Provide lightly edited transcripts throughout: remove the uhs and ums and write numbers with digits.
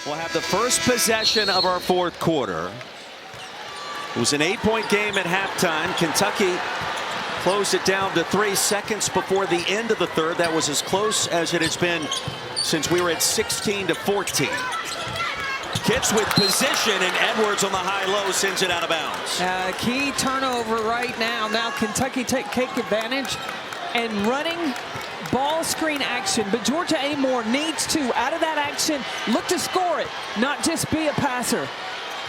We'll have the first possession of our fourth quarter. It was an 8-point game at halftime. Kentucky closed it down to 3 seconds before the end of the third. That was as close as it has been since we were at 16-14. Kitts with position, and Edwards on the high-low sends it out of bounds. Key turnover right now. Now Kentucky take advantage and running ball screen action. But Georgia Amoore needs to, out of that action, look to score it, not just be a passer.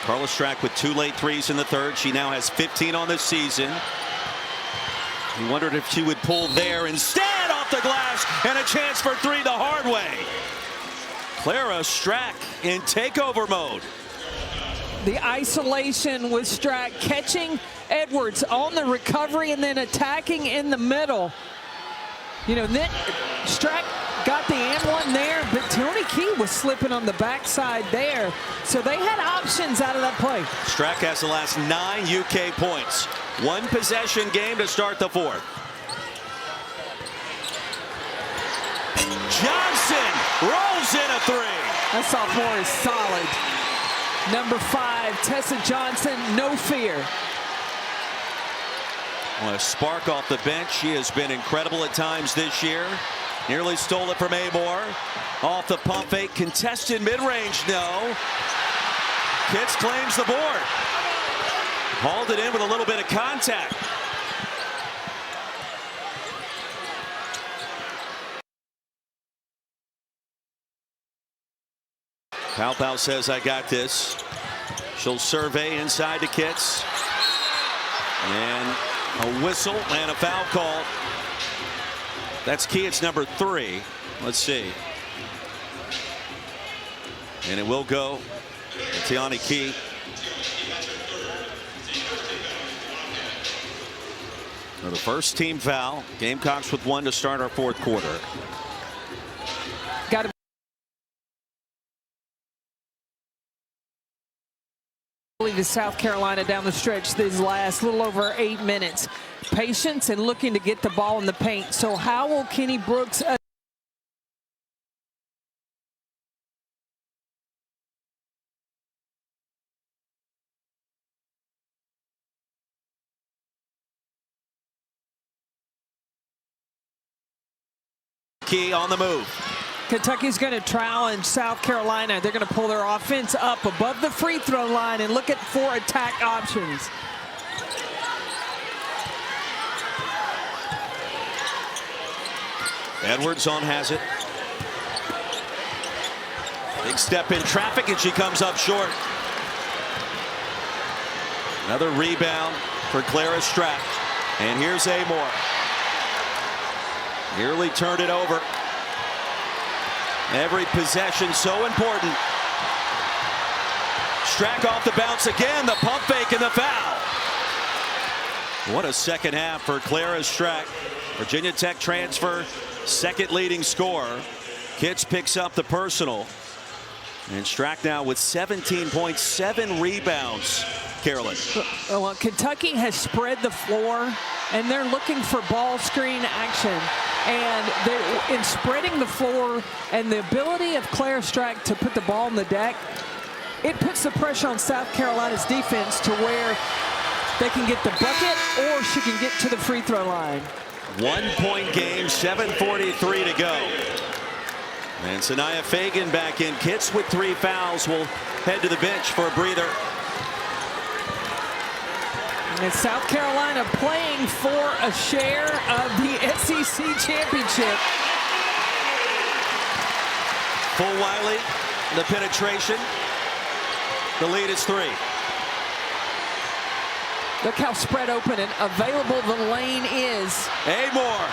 Carla Strack with 2 late threes in the third. She now has 15 on the season. He wondered if she would pull there. Instead, off the glass, and a chance for 3 the hard way. Clara Strack in takeover mode. The isolation with Strack, catching Edwards on the recovery and then attacking in the middle. You know, then Strack got the and one there, but Tony Key was slipping on the backside there. So they had options out of that play. Strack has the last 9 UK points. 1 possession game to start the fourth. Johnson rolls in a 3. That sophomore is solid. Number 5, Tessa Johnson, no fear. Well, a spark off the bench. She has been incredible at times this year. Nearly stole it from Amoore. Off the pump fake, contested mid-range, no. Kitts claims the board. Hauled it in with a little bit of contact. Pau says, I got this. She'll survey inside to Kitts. And a whistle and a foul call. That's Key. It's number 3. Let's see. And it will go to Tiani Key. So the first team foul. Gamecocks with 1 to start our fourth quarter. Got to to South Carolina down the stretch these last little over 8 minutes. Patience and looking to get the ball in the paint. So how will Kenny Brooks Key on the move. Kentucky's going to challenge South Carolina. They're going to pull their offense up above the free throw line and look at 4 attack options. Edwards on has it. Big step in traffic, and she comes up short. Another rebound for Clara Strack. And here's Amoore. Nearly turned it over. Every possession so important. Strack off the bounce again, the pump fake and the foul. What a second half for Clara Strack. Virginia Tech transfer, second leading scorer. Kitts picks up the personal. And Strack now with 17.7 rebounds. Carolyn. Well, Kentucky has spread the floor, and they're looking for ball screen action. And in spreading the floor and the ability of Clara Strack to put the ball on the deck, it puts the pressure on South Carolina's defense to where they can get the bucket or she can get to the free throw line. 1-point game, 7:43 to go. And Sanaya Fagan back in. Kitts with 3 fouls will head to the bench for a breather. And South Carolina playing for a share of the SEC championship. Full Wiley, the penetration. The lead is 3. Look how spread open and available the lane is. Amoore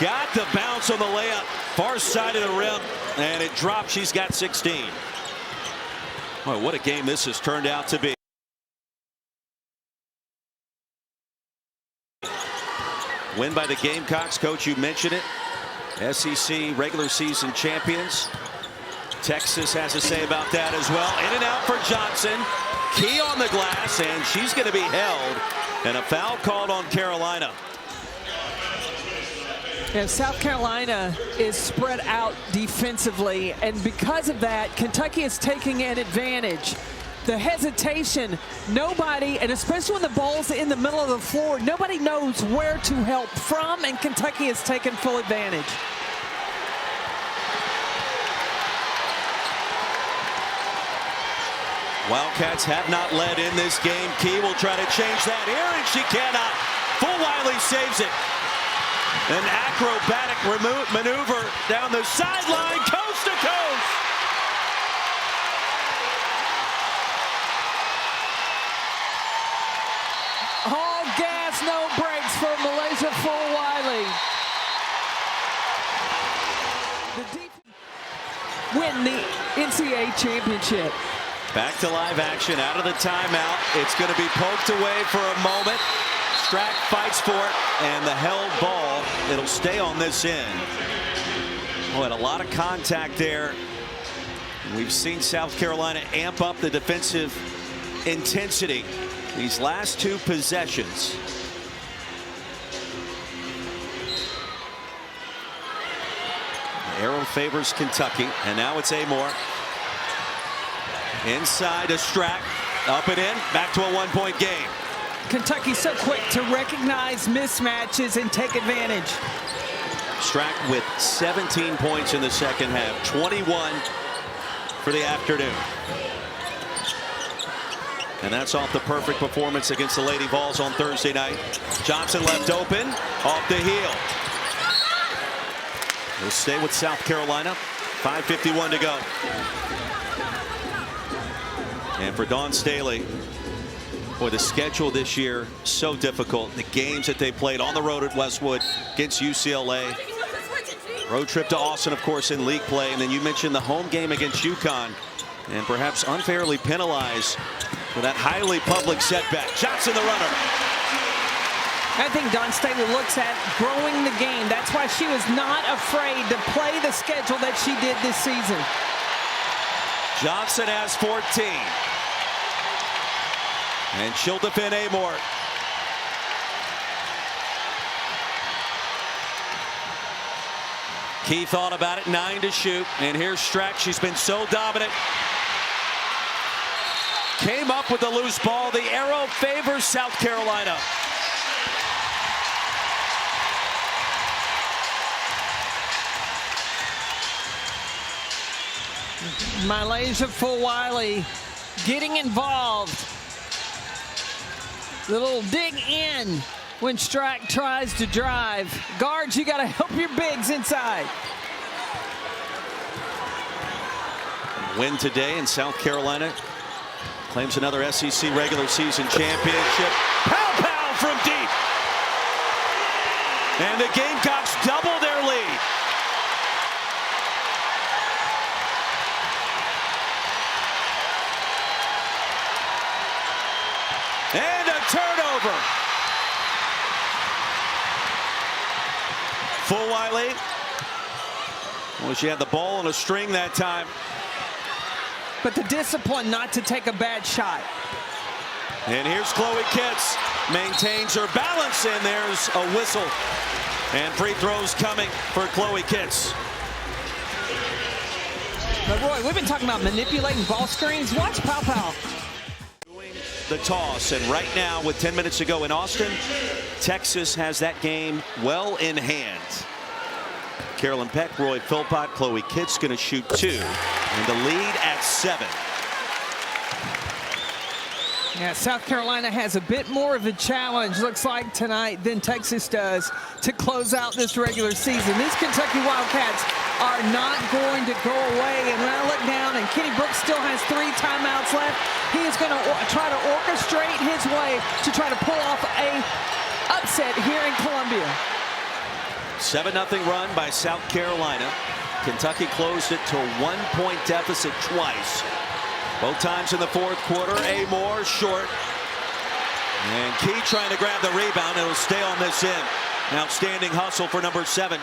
got the bounce on the layup, far side of the rim, and it dropped. She's got 16. Boy, what a game this has turned out to be. Win by the Gamecocks. Coach, you mentioned it. SEC regular season champions. Texas has to say about that as well. In and out for Johnson. Key on the glass, and she's going to be held. And a foul called on Carolina. Yeah, South Carolina is spread out defensively, and because of that, Kentucky is taking an advantage. The hesitation, nobody, and especially when the ball's in the middle of the floor, nobody knows where to help from, and Kentucky has taken full advantage. Wildcats have not led in this game. Key will try to change that here, and she cannot. Wiley saves it. An acrobatic maneuver down the sideline, coast to coast. All gas, no brakes for Malaysia Wiley. Win the NCAA championship. Back to live action, out of the timeout. It's going to be poked away for a moment. Strack fights for it, and the held ball, it'll stay on this end. Oh, and a lot of contact there. We've seen South Carolina amp up the defensive intensity these last two possessions. The arrow favors Kentucky, and now it's Amore. Inside to Strack, up and in, back to a one-point game. Kentucky's so quick to recognize mismatches and take advantage. Strack with 17 points in the second half, 21 for the afternoon. And that's off the perfect performance against the Lady Vols on Thursday night. Johnson left open, off the heel. We'll stay with South Carolina, 5:51 to go. And for Dawn Staley, boy, the schedule this year, so difficult. The games that they played on the road at Westwood against UCLA. Road trip to Austin, of course, in league play. And then you mentioned the home game against UConn. And perhaps unfairly penalized for that highly public setback. Johnson, the runner. I think Dawn Staley looks at growing the game. That's why she was not afraid to play the schedule that she did this season. Johnson has 14. And she'll defend Amore. Key thought about it, 9 to shoot. And here's Strack. She's been so dominant. Came up with the loose ball. The arrow favors South Carolina. Malaysia Wiley getting involved. The little dig in when Strack tries to drive. Guards, you got to help your bigs inside. Win today, and South Carolina claims another SEC regular season championship. Pow pow from deep. And the Gamecocks double their lead. And a turnover. Wiley. Well, she had the ball on a string that time. But the discipline not to take a bad shot. And here's Chloe Kitts. Maintains her balance, and there's a whistle. And free throws coming for Chloe Kitts. But Roy, we've been talking about manipulating ball screens. Watch Pow Pow. The toss, and right now with 10 minutes to go in Austin, Texas has that game well in hand. Carolyn Peck, Roy Philpott, Chloe Kitts going to shoot 2, and the lead at 7. Yeah, South Carolina has a bit more of a challenge, looks like, tonight than Texas does to close out this regular season. These Kentucky Wildcats are not going to go away. And when I look down, and Kenny Brooks still has 3 timeouts left, he is going to try to orchestrate his way to try to pull off a upset here in Columbia. 7-0 run by South Carolina. Kentucky closed it to a 1-point deficit twice. Both times in the fourth quarter. Amore short. And Key trying to grab the rebound. It'll stay on this end. An outstanding hustle for number 7.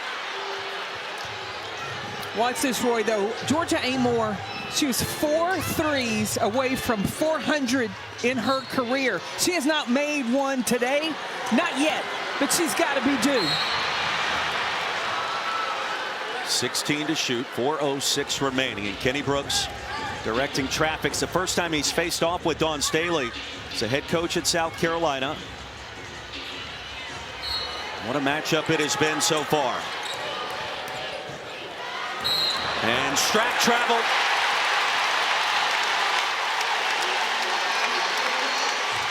Watch this, Roy, though. Georgia Amore, she was 4 threes away from 400 in her career. She has not made one today. Not yet, but she's got to be due. 16 to shoot, 4:06 remaining, and Kenny Brooks directing traffic. It's the first time he's faced off with Dawn Staley as a head coach at South Carolina. What a matchup it has been so far. And Strack traveled.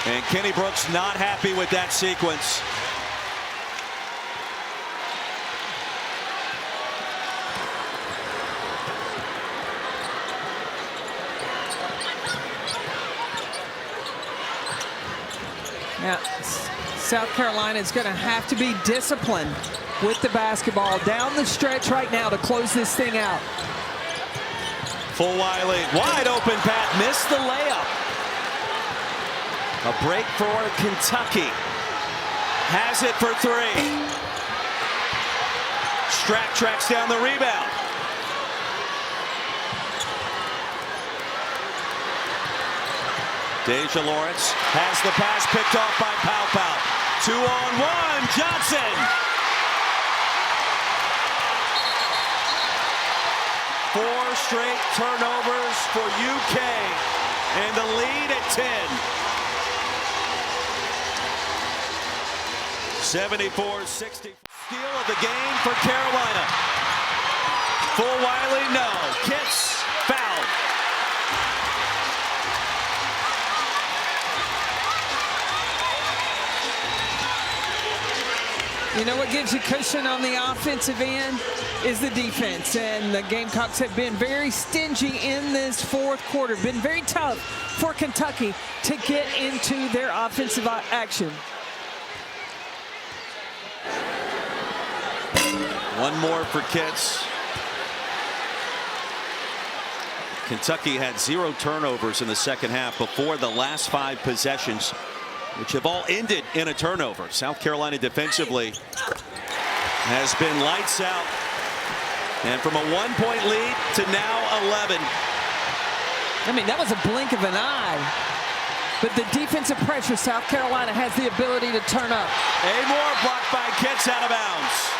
And Kenny Brooks not happy with that sequence. Now, South Carolina is going to have to be disciplined with the basketball down the stretch right now to close this thing out. Full Wiley, wide open path, missed the layup. A break for Kentucky. Has it for three. Strack tracks down the rebound. Deja Lawrence has the pass picked off by Pau. 2-on-1, Johnson. Four straight turnovers for UK, and the lead at 10. 74-60. Steal of the game for Carolina. Full Wiley, no. Kitts, fouled. You know what gives you cushion on the offensive end is the defense, and the Gamecocks have been very stingy in this fourth quarter. Been very tough for Kentucky to get into their offensive action. One more for Kitts. Kentucky had 0 turnovers in the second half before the last 5 possessions, which have all ended in a turnover. South Carolina defensively has been lights out. And from a 1-point lead to now 11. I mean, that was a blink of an eye. But the defensive pressure, South Carolina has the ability to turn up. Amore blocked by Kitts, out of bounds.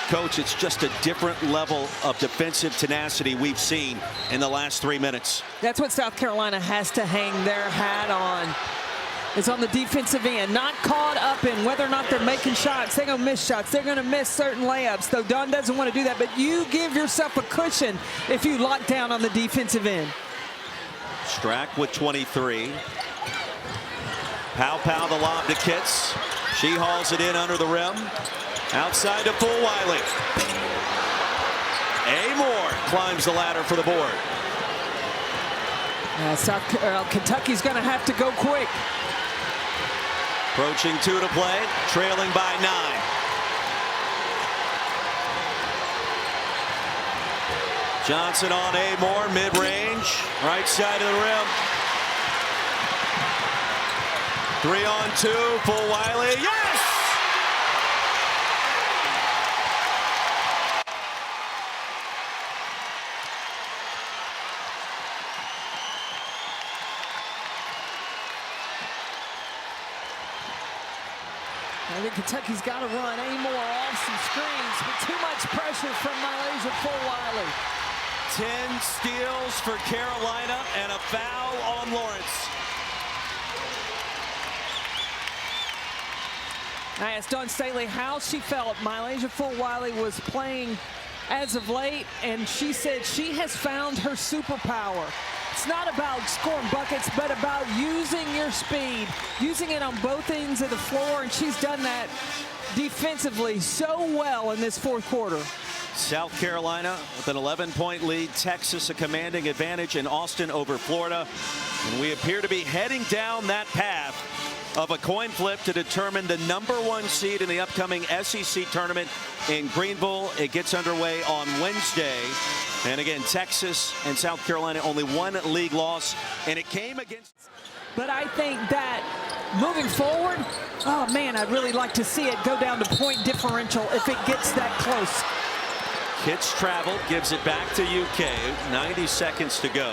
Coach, it's just a different level of defensive tenacity we've seen in the last 3 minutes. That's what South Carolina has to hang their hat on. It's on the defensive end, not caught up in whether or not they're making shots. They're going to miss shots. They're going to miss certain layups, though Don doesn't want to do that. But you give yourself a cushion if you lock down on the defensive end. Strack with 23. Pau the lob to Kitts. She hauls it in under the rim. Outside to Full Wiley. Amore climbs the ladder for the board. Kentucky's going to have to go quick. Approaching 2 to play, trailing by 9. Johnson on Amore, mid-range, right side of the rim. 3-on-2, Full Wiley, yes! I think Kentucky's got to run Amore off some screens, but too much pressure from Malaysia Full Wiley. 10 steals for Carolina and a foul on Lawrence. I asked Dawn Staley how she felt Malaysia Full Wiley was playing as of late, and she said she has found her superpower. It's not about scoring buckets, but about using your speed, using it on both ends of the floor, and she's done that defensively so well in this fourth quarter. South Carolina with an 11-point lead. Texas a commanding advantage in Austin over Florida. And we appear to be heading down that path of a coin flip to determine the #1 seed in the upcoming SEC tournament in Greenville. It gets underway on Wednesday. And again, Texas and South Carolina only 1 league loss, and it came against. But I think that moving forward, oh man, I'd really like to see it go down to point differential if it gets that close. Kitts traveled, gives it back to UK. 90 seconds to go.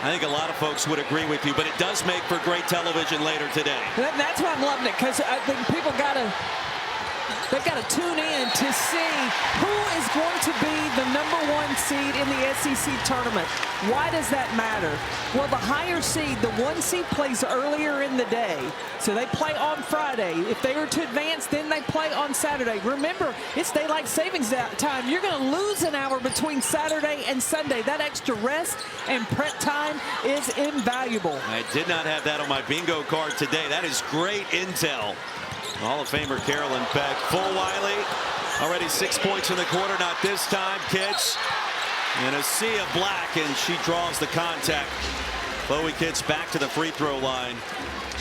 I think a lot of folks would agree with you, but it does make for great television later today. That's why I'm loving it, because I think people they've got to tune in to see who is going to be the #1 seed in the SEC tournament. Why does that matter? Well, the higher seed, the 1 seed, plays earlier in the day. So they play on Friday. If they were to advance, then they play on Saturday. Remember, it's daylight savings time. You're going to lose an hour between Saturday and Sunday. That extra rest and prep time is invaluable. I did not have that on my bingo card today. That is great intel. Hall of Famer Carolyn Peck. Full Wiley. Already 6 points in the quarter. Not this time. Kitts in a sea of black, and she draws the contact. Chloe Kitts back to the free throw line.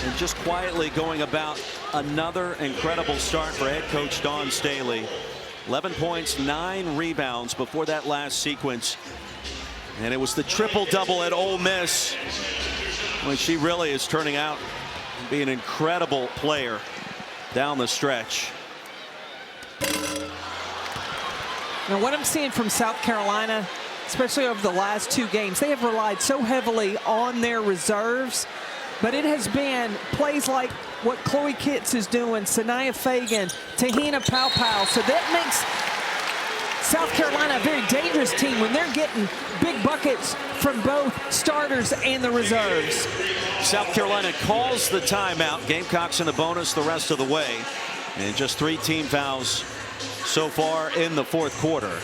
And just quietly going about another incredible start for head coach Dawn Staley. 11 points, 9 rebounds before that last sequence. And it was the triple-double at Ole Miss when she really is turning out to be an incredible player down the stretch. Now, what I'm seeing from South Carolina, especially over the last 2 games, they have relied so heavily on their reserves, but it has been plays like what Chloe Kitts is doing, Sanaya Fagan, Tahina Paopao. So that makes South Carolina a very dangerous team when they're getting big buckets from both starters and the reserves. South Carolina calls the timeout. Gamecocks in the bonus the rest of the way. And just 3 team fouls so far in the 4th quarter.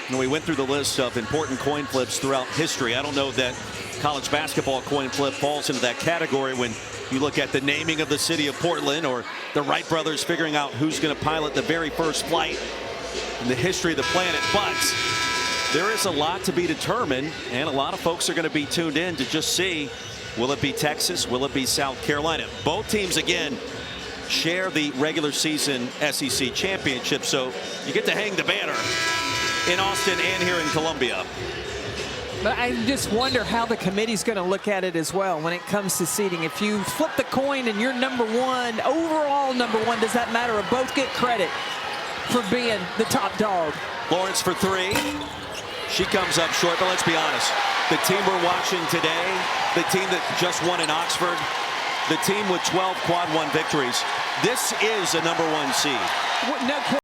And we went through the list of important coin flips throughout history. I don't know that college basketball coin flip falls into that category when you look at the naming of the city of Portland, or the Wright brothers figuring out who's going to pilot the very first flight in the history of the planet. But there is a lot to be determined, and a lot of folks are going to be tuned in to just see, will it be Texas? Will it be South Carolina? Both teams, again, share the regular season SEC championship, so you get to hang the banner in Austin and here in Columbia. But I just wonder how the committee's going to look at it as well when it comes to seeding. If you flip the coin and you're #1, overall #1, does that matter? Or both get credit for being the top dog? Lawrence for 3. She comes up short, but let's be honest. The team we're watching today, the team that just won in Oxford, the team with 12 quad 1 victories, this is a #1 seed. No